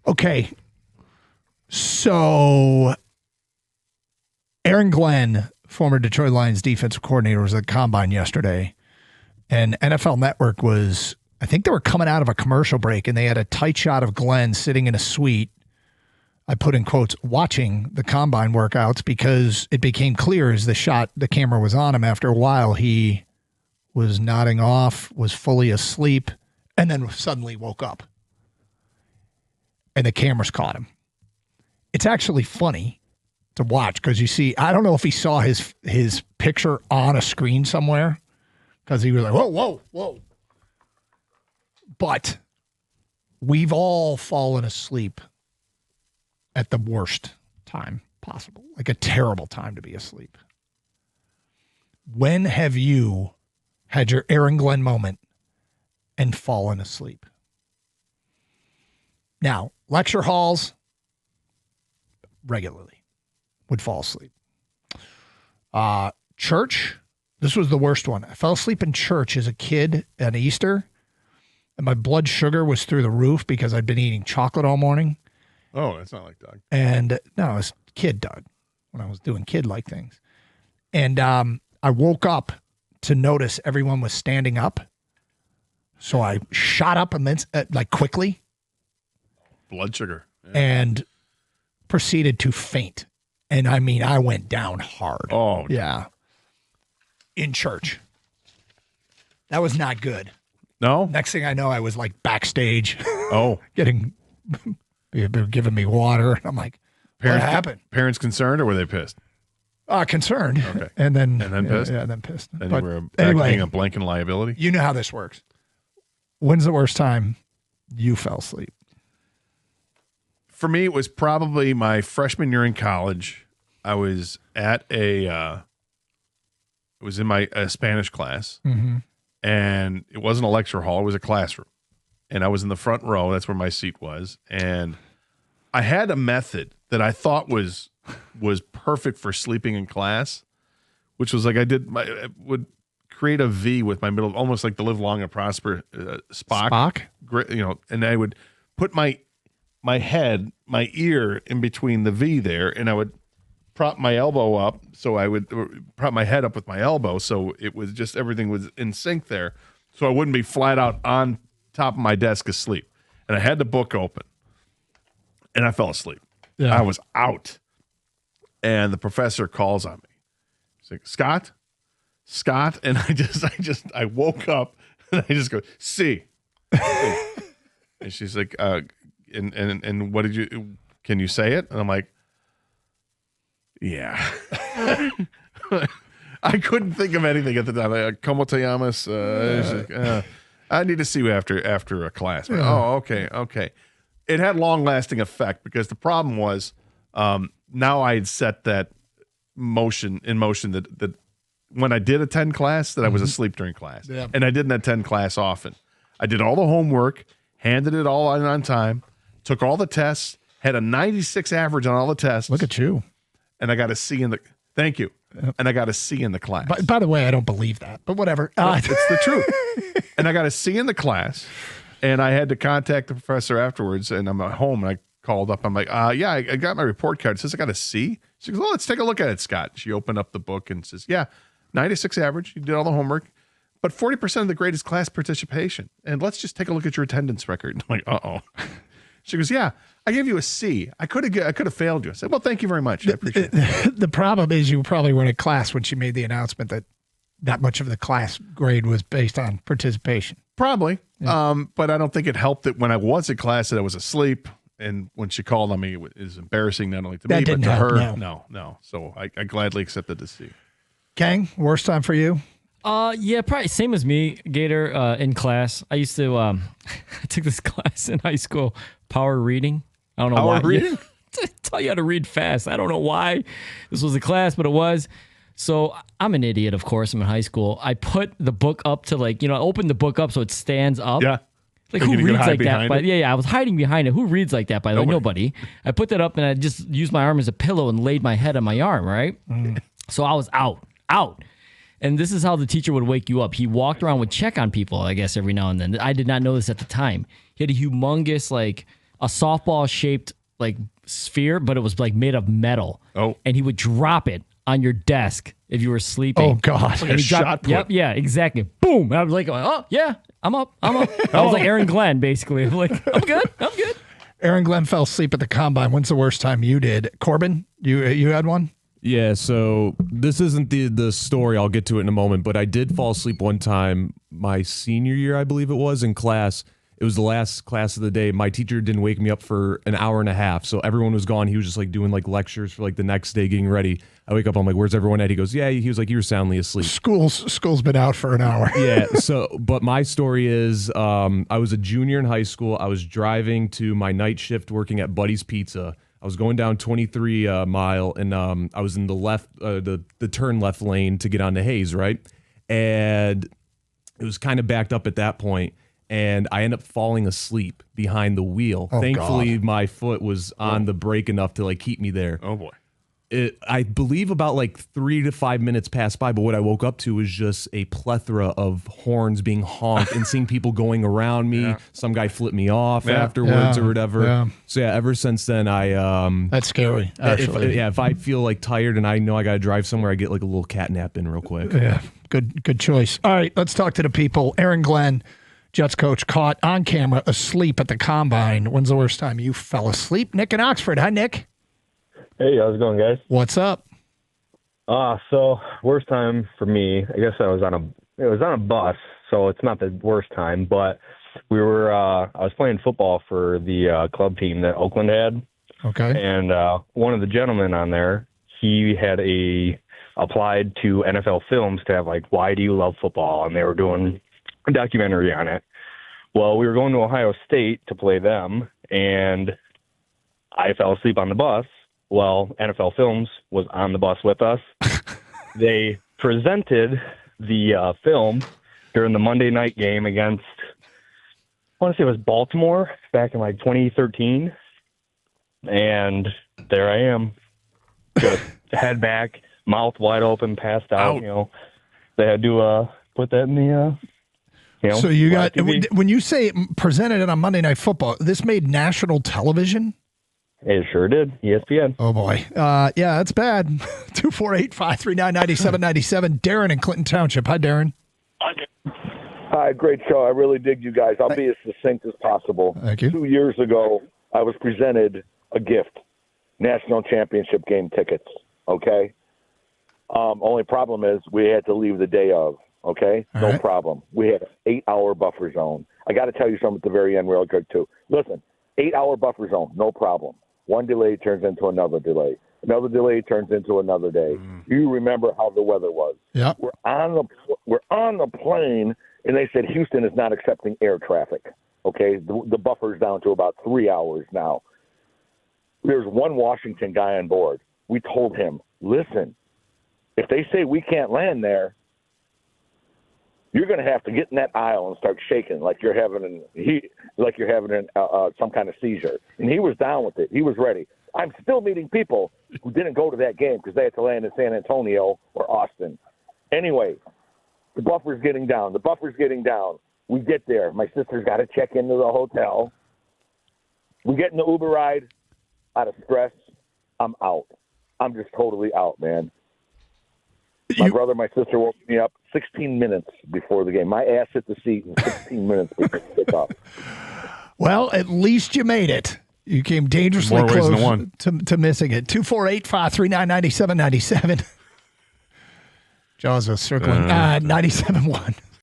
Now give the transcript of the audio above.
Okay. So Aaron Glenn, former Detroit Lions defensive coordinator, was at the Combine yesterday. And NFL Network was, I think they were coming out of a commercial break, and they had a tight shot of Glenn sitting in a suite. I put in quotes, watching the Combine workouts, because it became clear as the camera was on him, after a while, he was nodding off, was fully asleep, and then suddenly woke up. And the cameras caught him. It's actually funny to watch because you see, I don't know if he saw his picture on a screen somewhere because he was like, whoa. But we've all fallen asleep at the worst time possible, like a terrible time to be asleep. When have you had your Aaron Glenn moment and fallen asleep? Now, lecture halls, regularly would fall asleep. Church, this was the worst one. I fell asleep in church as a kid at Easter, and my blood sugar was through the roof because I'd been eating chocolate all morning. Oh, that's not like Doug. And no, it was kid Doug when I was doing kid-like things. And I woke up to notice everyone was standing up. So I shot up quickly. Blood sugar. Yeah. And proceeded to faint. And I mean, I went down hard. Oh, yeah. In church. That was not good. No? Next thing I know, I was like backstage. Oh. They were giving me water. And I'm like, what happened? Parents concerned, or were they pissed? Concerned. Okay. And then pissed? Yeah, and then pissed. And but you were anyway, paying a blanket liability? You know how this works. When's the worst time you fell asleep? For me, it was probably my freshman year in college. I was at it was in my Spanish class, and it wasn't a lecture hall. It was a classroom, and I was in the front row. That's where my seat was, and I had a method that I thought was perfect for sleeping in class, which was like I would create a V with my middle, almost like the Live Long and Prosper Spock, and I would put my ear in between the V there, and I would prop my elbow up. So I would prop my head up with my elbow. So it was just, everything was in sync there. So I wouldn't be flat out on top of my desk asleep. And I had the book open, and I fell asleep. Yeah. I was out. And the professor calls on me. He's like, Scott. And I woke up and I just go, see. And she's like, and what can you say it? And I'm like, yeah. I couldn't think of anything at the time. Like, ¿Cómo te llamas? Like, I need to see you after a class. But, oh, okay. It had long-lasting effect because the problem was now I had set that motion that when I did attend class, that I was asleep during class. Yeah. And I didn't attend class often. I did all the homework, handed it all on time, took all the tests, had a 96 average on all the tests. Look at you. And I got a C in the – thank you. Yep. And I got a C in the class. By the way, I don't believe that, but whatever. It's the truth. And I got a C in the class, and I had to contact the professor afterwards, and I'm at home, and I called up. I'm like, yeah, I got my report card. It says I got a C. She goes, well, let's take a look at it, Scott. She opened up the book and says, yeah, 96 average. You did all the homework. But 40% of the grade is class participation. And let's just take a look at your attendance record. I'm like, uh-oh. She goes, yeah, I gave you a C. I could have failed you. I said, well, thank you very much. I appreciate it. The problem is you probably weren't in class when she made the announcement that much of the class grade was based on participation. Probably. Yeah. But I don't think it helped that when I was in class that I was asleep. And when she called on me, it was embarrassing not only to me, but to her. No. So I gladly accepted the C. Gang, worst time for you? Yeah, probably same as me, Gator, in class. I used to, I took this class in high school, power reading. I don't know why. Power reading? Tell you how to read fast. I don't know why this was a class, but it was. So I'm an idiot, of course. I'm in high school. I put the book up to I opened the book up so it stands up. Yeah. Like, who reads like that? But yeah, I was hiding behind it. Who reads like that, by the way? Nobody. I put that up, and I just used my arm as a pillow and laid my head on my arm, right? So I was out. And this is how the teacher would wake you up. He walked around, would check on people, I guess, every now and then. I did not know this at the time. He had a humongous, a softball shaped like sphere, but it was like made of metal. Oh. And he would drop it on your desk if you were sleeping. Oh, God. Like a shot put. Yep, yeah, exactly. Boom. And I was like, oh, yeah, I'm up. I was like Aaron Glenn, basically. I'm like, I'm good. Aaron Glenn fell asleep at the combine. When's the worst time you did? Corbin, you had one? Yeah, so this isn't the story. I'll get to it in a moment, but I did fall asleep one time my senior year, I believe it was, in class. It was the last class of the day. My teacher didn't wake me up for an hour and a half, so everyone was gone. He was just like doing like lectures for like the next day, getting ready. I wake up, I'm like, where's everyone at? He goes, yeah. He was like, you were soundly asleep. School's been out for an hour. Yeah, but my story is I was a junior in high school. I was driving to my night shift working at Buddy's Pizza. I was going down 23 mile, and I was in the left, the turn left lane to get onto Hayes, right? And it was kind of backed up at that point, and I ended up falling asleep behind the wheel. Oh, Thankfully, God. my foot was on the brake enough to like keep me there. Oh boy. I believe about like 3 to 5 minutes passed by, but what I woke up to was just a plethora of horns being honked and seeing people going around me. Yeah. Some guy flipped me off afterwards or whatever. Yeah. So yeah, ever since then that's scary. Actually, if I feel like tired and I know I got to drive somewhere, I get like a little cat nap in real quick. Yeah, good choice. All right, let's talk to the people. Aaron Glenn, Jets coach, caught on camera asleep at the combine. When's the worst time you fell asleep? Nick in Oxford. Hi, Nick. Hey, how's it going, guys? What's up? So worst time for me, I guess it was on a bus, so it's not the worst time, but we were I was playing football for the club team that Oakland had. Okay. And one of the gentlemen on there, he had applied to NFL Films to have like, why do you love football? And they were doing a documentary on it. Well, we were going to Ohio State to play them, and I fell asleep on the bus. Well, NFL Films was on the bus with us. They presented the film during the Monday night game against, I want to say it was Baltimore back in like 2013. And there I am, just head back, mouth wide open, passed out. You know, they had to put that in the, So you got, when you say presented it on Monday Night Football, this made national television? It sure did. ESPN. Oh, boy. Yeah, that's bad. 248-539-9797. Darren in Clinton Township. Hi, Darren. Hi, great show. I really dig you guys. I'll be as succinct as possible. Thank you. 2 years ago, I was presented a gift, national championship game tickets, okay? Only problem is we had to leave the day of, okay? All no right. problem. We had an 8-hour buffer zone. I got to tell you something at the very end real quick, too. Listen, 8-hour buffer zone, no problem. One delay turns into another delay. Another delay turns into another day. You remember how the weather was. Yeah. We're on the plane, and they said Houston is not accepting air traffic. Okay, the buffer's down to about 3 hours now. There's one Washington guy on board. We told him, listen, if they say we can't land there, you're going to have to get in that aisle and start shaking like you're having some kind of seizure. And he was down with it. He was ready. I'm still meeting people who didn't go to that game because they had to land in San Antonio or Austin. Anyway, the buffer's getting down. We get there. My sister's got to check into the hotel. We get in the Uber ride. Out of stress, I'm out. I'm just totally out, man. My brother, my sister woke me up 16 minutes before the game. My ass hit the seat in 16 minutes before the kickoff. Well, at least you made it. You came dangerously close to missing it. 248-539-9797. Jaws was circling. 97.1.